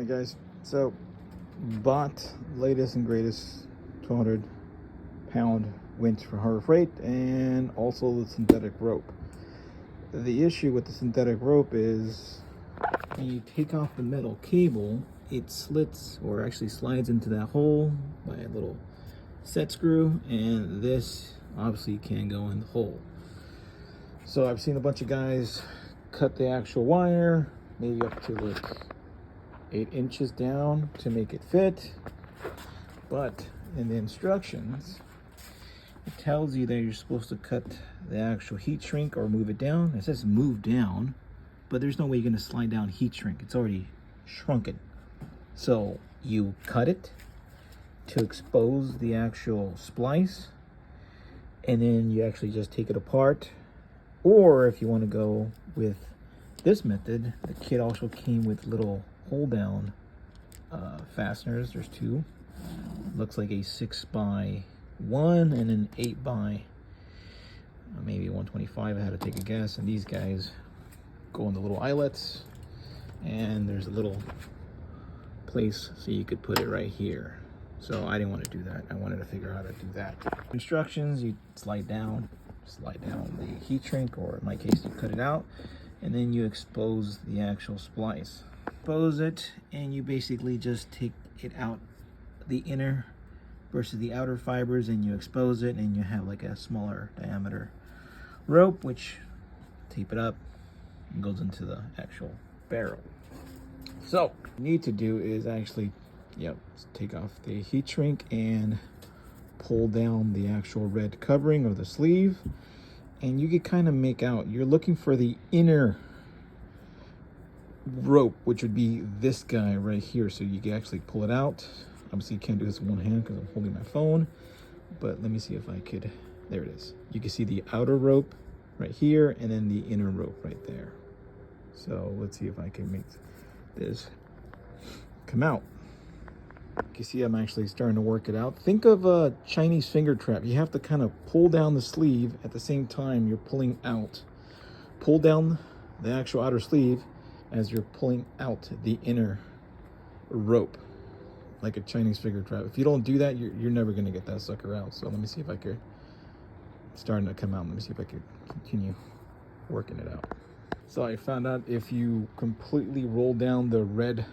Hey guys, so bought latest and greatest 200-pound winch for harbor freight, and also the synthetic rope. The issue with the synthetic rope is when you take off the metal cable, it slits or actually slides into that hole by a little set screw, and this obviously can go in the hole. So I've seen a bunch of guys cut the actual wire maybe up to like 8 inches down to make it fit, but in the instructions it tells you that you're supposed to cut the actual heat shrink or move it down. It says move down, but there's no way you're going to slide down heat shrink. It's already shrunken. So you cut it to expose the actual splice, and then you actually just take it apart. Or if you want to go with this method, the kit also came with little hold down fasteners. There's two. Looks like a 6x1 and an 8x maybe 125. I had to take a guess, and these guys go in the little eyelets, and there's a little place so you could put it right here. So I didn't want to do that. I wanted to figure out how to do that. Instructions: you slide down the heat shrink, or in my case you cut it out, and then you expose the actual splice. Expose it, and you basically just take it out, the inner versus the outer fibers, and you expose it, and you have like a smaller diameter rope, which tape it up and goes into the actual barrel. So what you need to do is actually take off the heat shrink and pull down the actual red covering of the sleeve, and you can kind of make out, you're looking for the inner rope, which would be this guy right here. So you can actually pull it out. Obviously you can't do this in one hand because I'm holding my phone, but let me see if I could. There it is. You can see the outer rope right here, and then the inner rope right there. So let's see if I can make this come out. You can see I'm actually starting to work it out. Think of a Chinese finger trap. You have to kind of pull down the sleeve at the same time you're pulling out. Pull down the actual outer sleeve as you're pulling out the inner rope, like a Chinese finger trap. If you don't do that, you're never going to get that sucker out. So let me see if I could. It's starting to come out. Let me see if I could continue working it out. So I found out if you completely roll down the red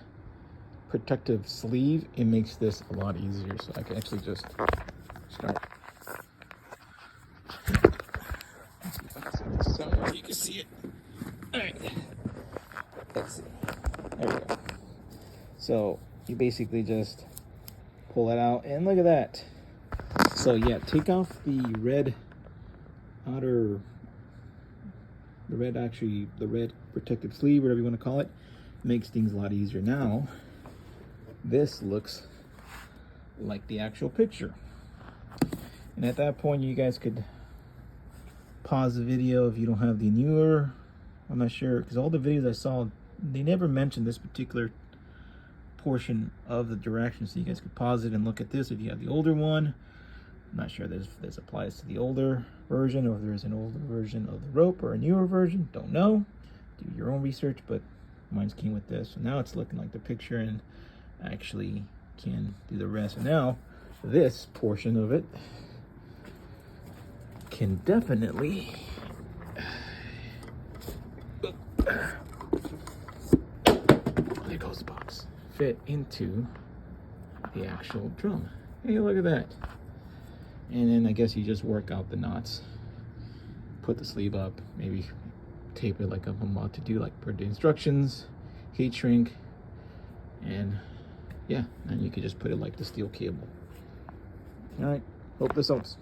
protective sleeve, it makes this a lot easier. So I can actually just start. Let's see if I can set this out where you can see it. All right. Let's see. There we go. So you basically just pull it out, and look at that. So yeah, take off the red outer, the red protective sleeve, whatever you want to call it. Makes things a lot easier. Now this looks like the actual picture, and at that point you guys could pause the video if you don't have the newer. I'm not sure, because all the videos I saw, they never mentioned this particular portion of the directions, so you guys could pause it and look at this if you have the older one. I'm not sure if this applies to the older version, or if there's an older version of the rope or a newer version. Don't know. Do your own research, but mine's came with this. So now it's looking like the picture, and actually can do the rest. And now this portion of it can definitely there goes the box, fit into the actual drum. Hey, look at that. And then I guess you just work out the knots, put the sleeve up, maybe tape it like I'm about to do, like per the instructions, heat shrink, and yeah, and you could just put it like the steel cable. All right, hope this helps.